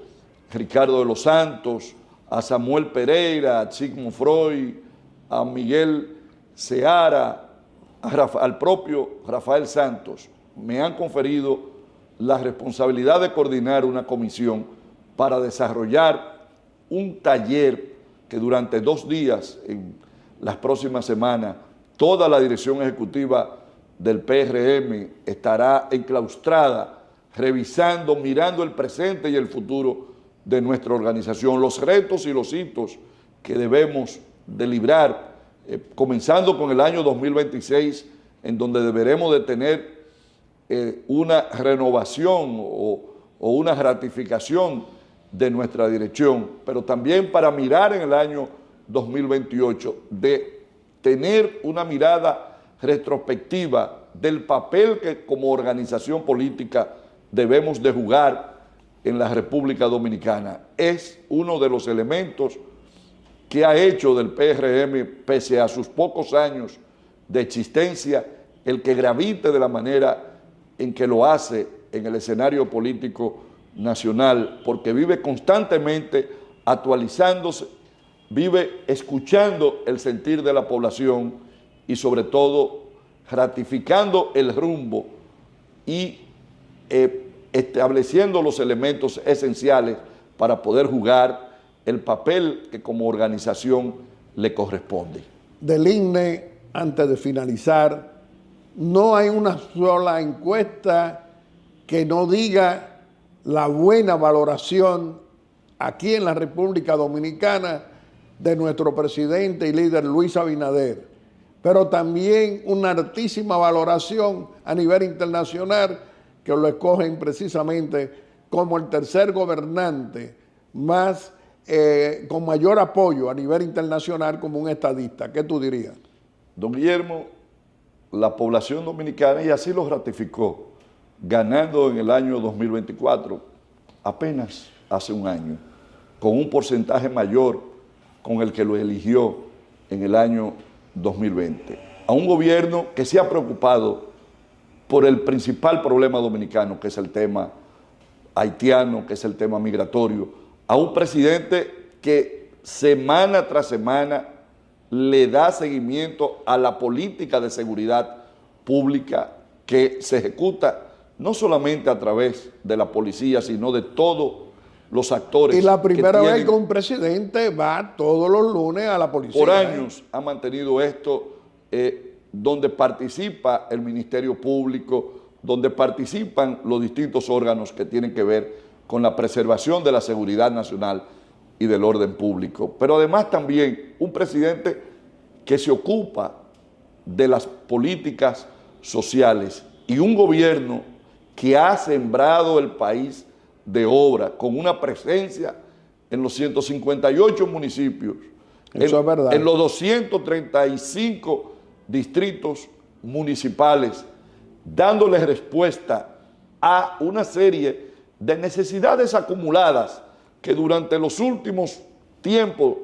Ricardo de los Santos, a Samuel Pereira, a Sigmund Freud, a Miguel Seara, al propio Rafael Santos. Me han conferido la responsabilidad de coordinar una comisión para desarrollar un taller que durante 2 días, en las próximas semanas, toda la dirección ejecutiva del PRM estará enclaustrada, revisando, mirando el presente y el futuro de nuestra organización, los retos y los hitos que debemos de librar comenzando con el año 2026, en donde deberemos de tener una renovación o una ratificación de nuestra dirección, pero también para mirar en el año 2028, de tener una mirada retrospectiva del papel que como organización política debemos de jugar en la República Dominicana. Es uno de los elementos que ha hecho del PRM, pese a sus pocos años de existencia, el que gravite de la manera en que lo hace en el escenario político nacional, porque vive constantemente actualizándose, vive escuchando el sentir de la población y sobre todo ratificando el rumbo y estableciendo los elementos esenciales para poder jugar el papel que como organización le corresponde. Del INE, antes de finalizar, no hay una sola encuesta que no diga la buena valoración aquí en la República Dominicana de nuestro presidente y líder Luis Abinader, pero también una altísima valoración a nivel internacional que lo escogen precisamente como el tercer gobernante más con mayor apoyo a nivel internacional como un estadista. ¿Qué tú dirías? Don Guillermo, la población dominicana, y así lo ratificó, ganando en el año 2024, apenas hace un año, con un porcentaje mayor con el que lo eligió en el año 2020. A un gobierno que se ha preocupado por el principal problema dominicano, que es el tema haitiano, que es el tema migratorio, a un presidente que semana tras semana le da seguimiento a la política de seguridad pública que se ejecuta no solamente a través de la policía, sino de todos los actores. Y la primera vez que un presidente va todos los lunes a la policía. Por años ha mantenido esto, donde participa el Ministerio Público, donde participan los distintos órganos que tienen que ver con la preservación de la seguridad nacional y del orden público. Pero además también un presidente que se ocupa de las políticas sociales y un gobierno que ha sembrado el país de obra con una presencia en los 158 municipios, Eso es verdad. en los 235 distritos municipales, dándole respuesta a una serie de necesidades acumuladas que durante los últimos tiempos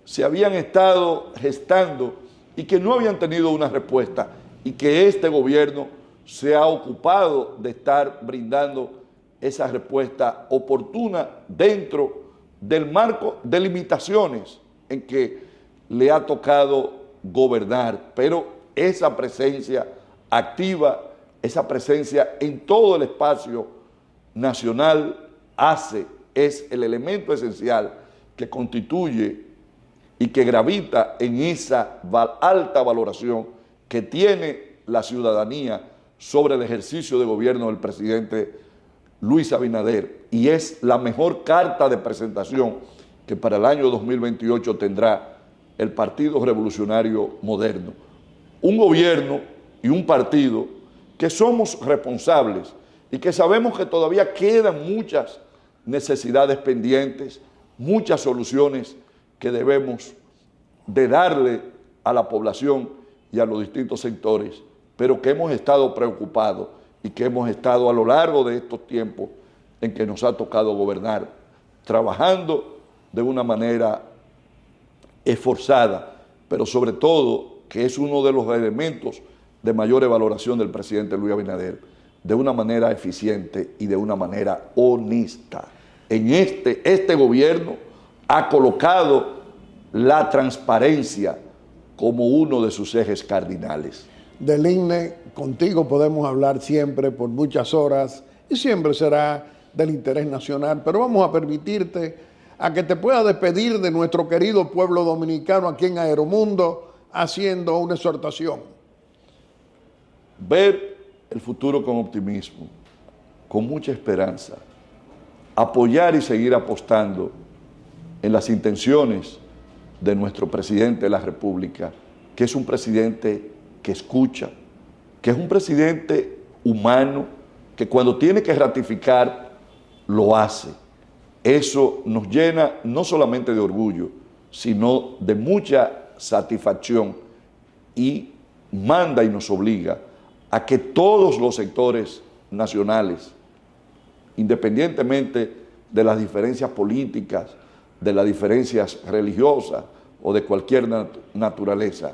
se habían estado gestando y que no habían tenido una respuesta, y que este gobierno se ha ocupado de estar brindando esa respuesta oportuna dentro del marco de limitaciones en que le ha tocado gobernar, pero esa presencia activa, esa presencia en todo el espacio nacional es el elemento esencial que constituye y que gravita en esa alta valoración que tiene la ciudadanía sobre el ejercicio de gobierno del presidente Luis Abinader, y es la mejor carta de presentación que para el año 2028 tendrá el Partido Revolucionario Moderno. Un gobierno y un partido que somos responsables y que sabemos que todavía quedan muchas necesidades pendientes, muchas soluciones que debemos de darle a la población y a los distintos sectores, pero que hemos estado preocupados y que hemos estado a lo largo de estos tiempos en que nos ha tocado gobernar, trabajando de una manera esforzada, pero sobre todo que es uno de los elementos de mayor valoración del presidente Luis Abinader, de una manera eficiente y de una manera honesta. En este gobierno ha colocado la transparencia como uno de sus ejes cardinales. Del INE, contigo podemos hablar siempre por muchas horas y siempre será del interés nacional, pero vamos a permitirte a que te puedas despedir de nuestro querido pueblo dominicano aquí en Aeromundo haciendo una exhortación. Ver el futuro con optimismo, con mucha esperanza, apoyar y seguir apostando en las intenciones de nuestro presidente de la República que es un presidente que escucha, que es un presidente humano, que cuando tiene que ratificar, lo hace. Eso nos llena no solamente de orgullo, sino de mucha satisfacción y manda y nos obliga a que todos los sectores nacionales, independientemente de las diferencias políticas, de las diferencias religiosas o de cualquier naturaleza,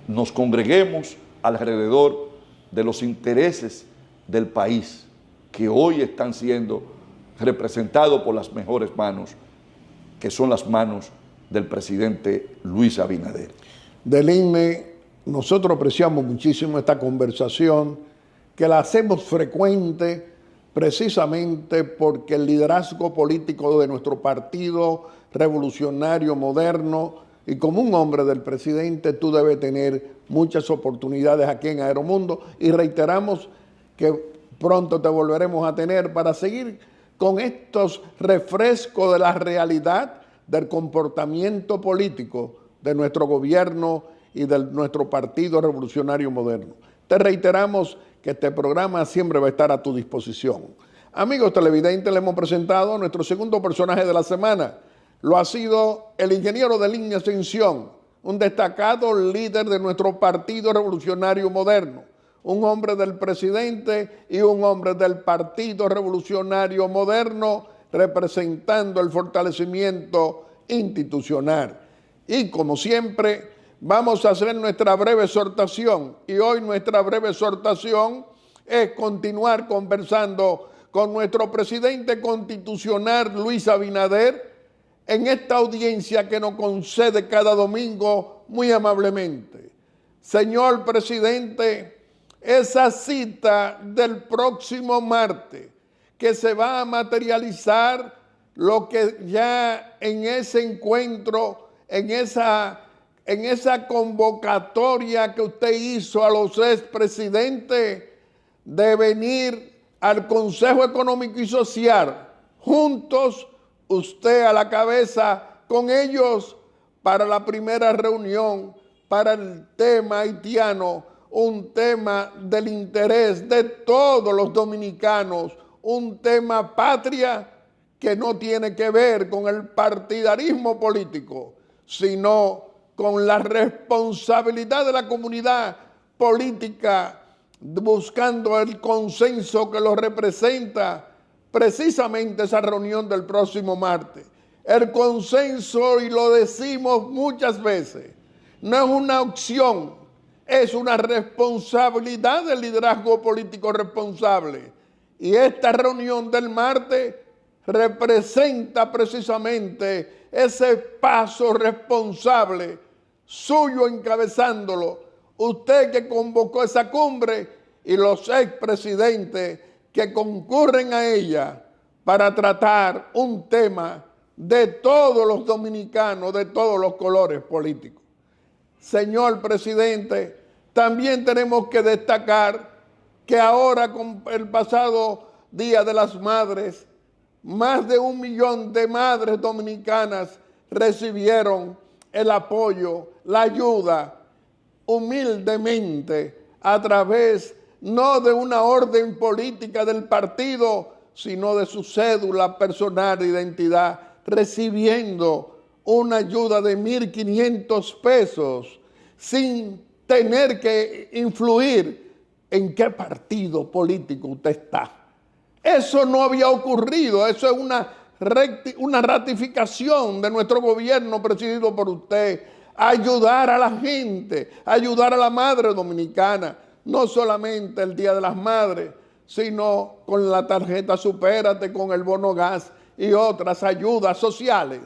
nos congreguemos alrededor de los intereses del país que hoy están siendo representados por las mejores manos, que son las manos del presidente Luis Abinader. Deline, nosotros apreciamos muchísimo esta conversación, que la hacemos frecuente precisamente porque el liderazgo político de nuestro Partido Revolucionario Moderno, y como un hombre del presidente, tú debes tener muchas oportunidades aquí en Aeromundo, y reiteramos que pronto te volveremos a tener para seguir con estos refrescos de la realidad del comportamiento político de nuestro gobierno y de nuestro Partido Revolucionario Moderno. Te reiteramos que este programa siempre va a estar a tu disposición. Amigos televidentes, le hemos presentado a nuestro segundo personaje de la semana. Lo ha sido el ingeniero Deline Ascensión, un destacado líder de nuestro Partido Revolucionario Moderno, un hombre del presidente y un hombre del Partido Revolucionario Moderno, representando el fortalecimiento institucional. Y como siempre, vamos a hacer nuestra breve exhortación, y hoy nuestra breve exhortación es continuar conversando con nuestro presidente constitucional Luis Abinader en esta audiencia que nos concede cada domingo muy amablemente. Señor presidente, esa cita del próximo martes, que se va a materializar lo que ya en ese encuentro, en esa convocatoria que usted hizo a los expresidentes de venir al Consejo Económico y Social, juntos, usted a la cabeza con ellos, para la primera reunión, para el tema haitiano, un tema del interés de todos los dominicanos, un tema patria que no tiene que ver con el partidarismo político, sino con la responsabilidad de la comunidad política, buscando el consenso que lo representa, precisamente esa reunión del próximo martes. El consenso, y lo decimos muchas veces, no es una opción, es una responsabilidad del liderazgo político responsable. Y esta reunión del martes representa precisamente ese paso responsable suyo encabezándolo. Usted que convocó esa cumbre y los expresidentes que concurren a ella para tratar un tema de todos los dominicanos, de todos los colores políticos. Señor presidente, también tenemos que destacar que ahora, con el pasado Día de las Madres, más de 1 millón de madres dominicanas recibieron el apoyo, la ayuda, humildemente, a través no de una orden política del partido, sino de su cédula personal de identidad, recibiendo una ayuda de 1.500 pesos, sin tener que influir en qué partido político usted está. Eso no había ocurrido, eso es una ratificación de nuestro gobierno presidido por usted, ayudar a la gente, ayudar a la madre dominicana, no solamente el Día de las Madres, sino con la tarjeta Supérate, con el bono gas y otras ayudas sociales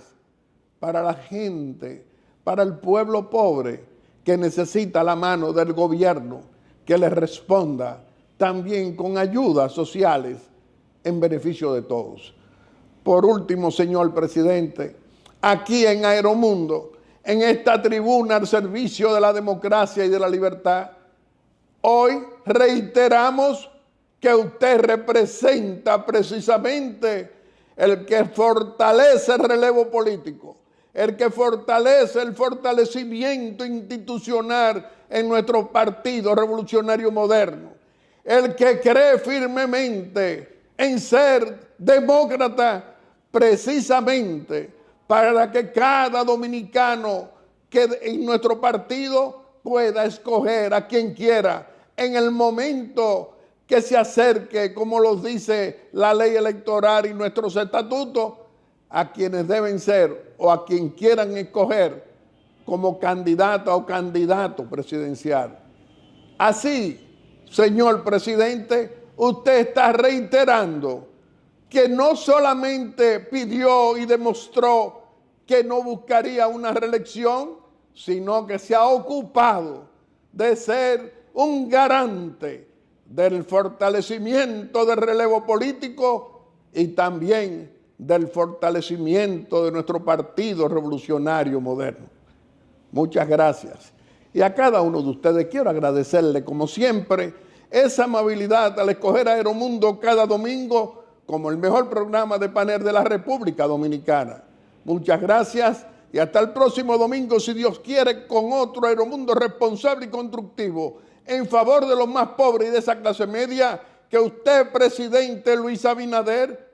para la gente, para el pueblo pobre que necesita la mano del gobierno que le responda también con ayudas sociales en beneficio de todos. Por último, señor presidente, aquí en Aeromundo, en esta tribuna al servicio de la democracia y de la libertad, hoy reiteramos que usted representa precisamente el que fortalece el relevo político, el que fortalece el fortalecimiento institucional en nuestro Partido Revolucionario Moderno, el que cree firmemente en ser demócrata precisamente para que cada dominicano que en nuestro partido pueda escoger a quien quiera en el momento que se acerque, como lo dice la ley electoral y nuestros estatutos, a quienes deben ser o a quien quieran escoger como candidata o candidato presidencial. Así, señor presidente, usted está reiterando que no solamente pidió y demostró que no buscaría una reelección, sino que se ha ocupado de ser un garante del fortalecimiento del relevo político y también del fortalecimiento de nuestro Partido Revolucionario Moderno. Muchas gracias. Y a cada uno de ustedes quiero agradecerle, como siempre, esa amabilidad al escoger a Aeromundo cada domingo como el mejor programa de panel de la República Dominicana. Muchas gracias y hasta el próximo domingo, si Dios quiere, con otro Aeromundo responsable y constructivo en favor de los más pobres y de esa clase media que usted, presidente Luis Abinader,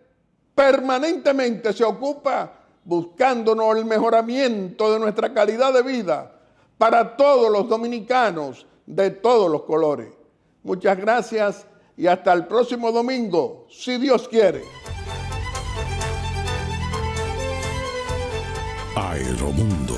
permanentemente se ocupa buscándonos el mejoramiento de nuestra calidad de vida para todos los dominicanos de todos los colores. Muchas gracias y hasta el próximo domingo, si Dios quiere. Aeromundo.